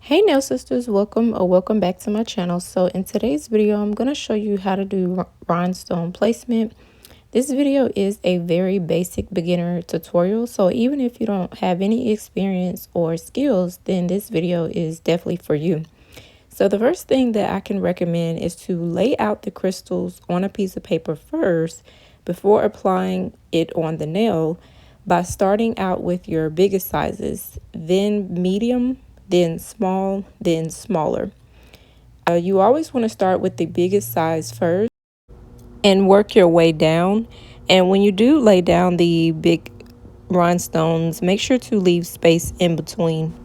Hey nail sisters, welcome back to my channel. So in today's video, I'm going to show you how to do rhinestone placement. This video is a very basic beginner tutorial. So even if you don't have any experience or skills, then this video is definitely for you. So the first thing that I can recommend is to lay out the crystals on a piece of paper first before applying it on the nail by starting out with your biggest sizes, then medium, then small, then smaller. You always want to start with the biggest size first and work your way down. And when you do lay down the big rhinestones, make sure to leave space in between.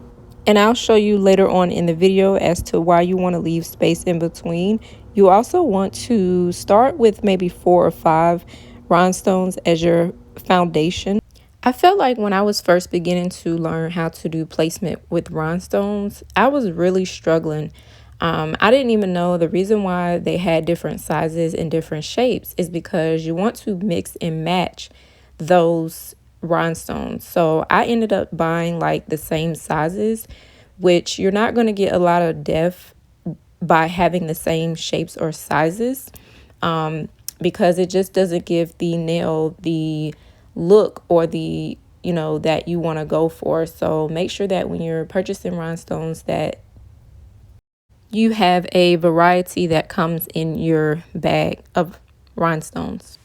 And I'll show you later on in the video as to why you want to leave space in between. You also want to start with maybe 4 or 5 rhinestones as your foundation. I felt like when I was first beginning to learn how to do placement with rhinestones, I was really struggling. I didn't even know the reason why they had different sizes and different shapes is because you want to mix and match those rhinestones. So I ended up buying like the same sizes, which you're not going to get a lot of depth by having the same shapes or sizes, because it just doesn't give the nail the look or the that you want to go for. So make sure that when you're purchasing rhinestones that you have a variety that comes in your bag of rhinestones.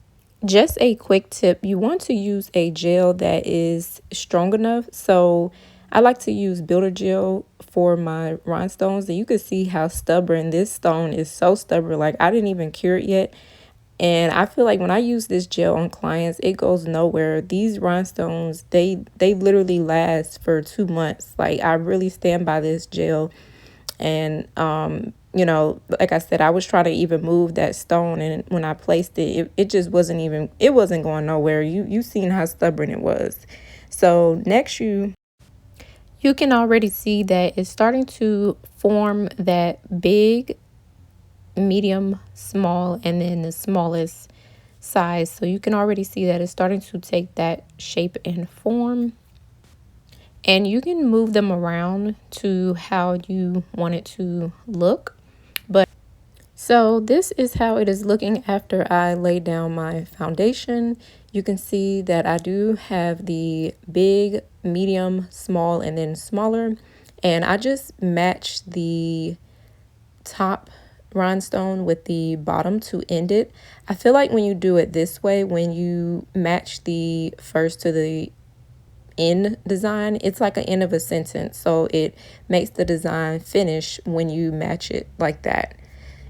Just a quick tip, you want to use a gel that is strong enough. So I like to use builder gel for my rhinestones, and you can see how stubborn this stone is. So stubborn, like I didn't even cure it yet. And I feel like when I use this gel on clients, it goes nowhere. These rhinestones, they literally last for 2 months. Like I really stand by this gel. And like I said, I was trying to even move that stone, and when I placed it, it just it wasn't going nowhere. You seen how stubborn it was. So next you can already see that it's starting to form that big, medium, small, and then the smallest size. So you can already see that it's starting to take that shape and form. And you can move them around to how you want it to look. But so this is how it is looking after I lay down my foundation. You can see that I do have the big, medium, small, and then smaller. And I just match the top rhinestone with the bottom to end it. I feel like when you do it this way, when you match the first to the end design, it's like an end of a sentence, so it makes the design finish when you match it like that.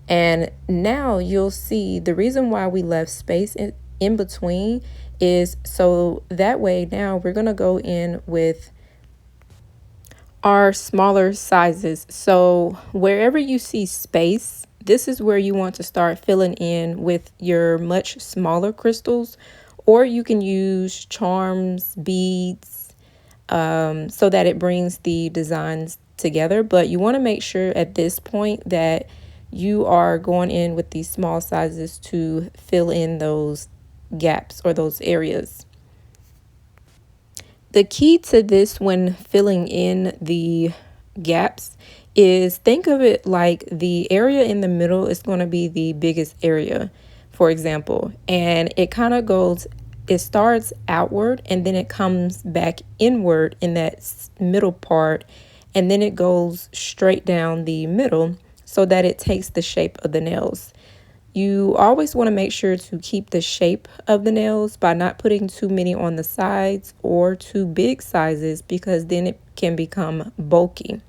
And now you'll see the reason why we left space in between is so that way now we're going to go in with our smaller sizes. So wherever you see space, this is where you want to start filling in with your much smaller crystals, or you can use charms, beads, so that it brings the designs together. But you want to make sure at this point that you are going in with these small sizes to fill in those gaps or those areas. The key to this when filling in the gaps is think of it like the area in the middle is going to be the biggest area, for example, and it starts outward and then it comes back inward in that middle part, and then it goes straight down the middle so that it takes the shape of the nails. You always want to make sure to keep the shape of the nails by not putting too many on the sides or too big sizes, because then it can become bulky.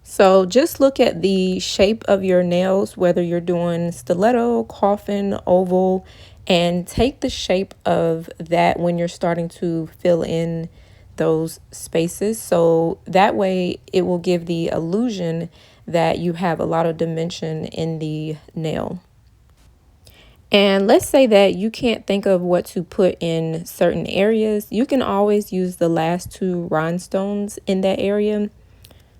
So just look at the shape of your nails, whether you're doing stiletto, coffin, oval, and take the shape of that when you're starting to fill in those spaces. So that way it will give the illusion that you have a lot of dimension in the nail. And let's say that you can't think of what to put in certain areas. You can always use the last 2 rhinestones in that area.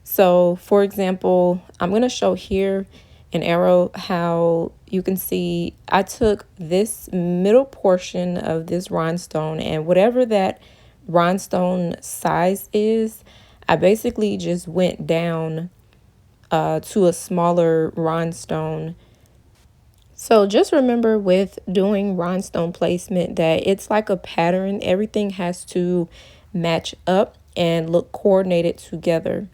So for example, I'm going to show here an arrow how you can see I took this middle portion of this rhinestone, and whatever that rhinestone size is, I basically just went down to a smaller rhinestone. So just remember with doing rhinestone placement that it's like a pattern. Everything has to match up and look coordinated together.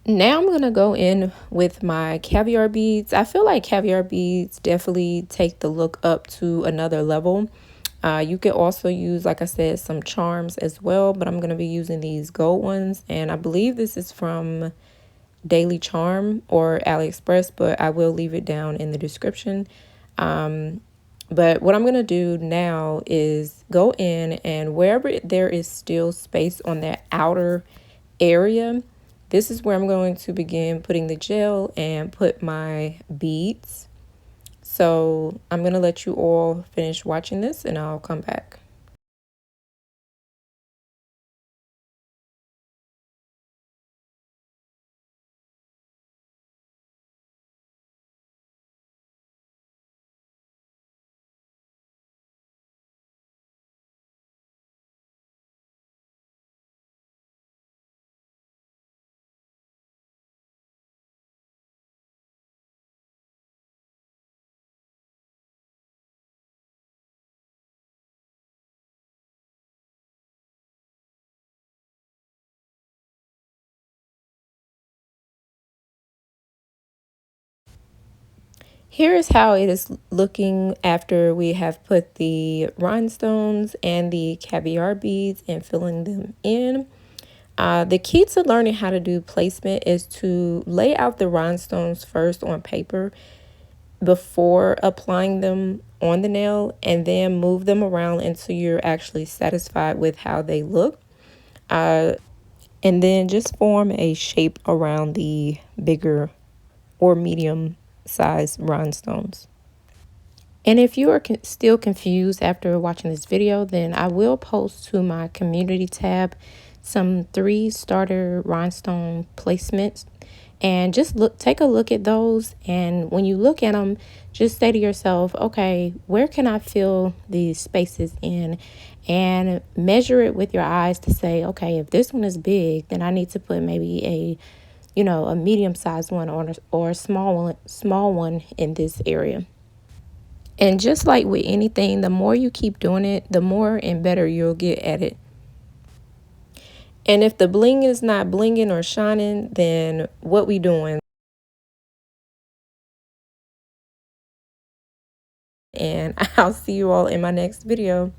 Now I'm going to go in with my caviar beads. I feel like caviar beads definitely take the look up to another level. You could also use, like I said, some charms as well, but I'm going to be using these gold ones. And I believe this is from Daily Charm or Aliexpress, but I will leave it down in the description. But what I'm going to do now is go in, and wherever there is still space on that outer area, this is where I'm going to begin putting the gel and put my beads. So I'm going to let you all finish watching this and I'll come back. Here is how it is looking after we have put the rhinestones and the caviar beads and filling them in. The key to learning how to do placement is to lay out the rhinestones first on paper before applying them on the nail, and then move them around until you're actually satisfied with how they look. And then just form a shape around the bigger or medium size rhinestones. And if you are still confused after watching this video, then I will post to my community tab some 3 starter rhinestone placements, and just take a look at those. And when you look at them, just say to yourself, okay, where can I fill these spaces in? And measure it with your eyes to say, okay, if this one is big, then I need to put maybe a medium-sized one or a small one in this area. And just like with anything, the more you keep doing it, the more and better you'll get at it. And if the bling is not blinging or shining, then what we doing? And I'll see you all in my next video.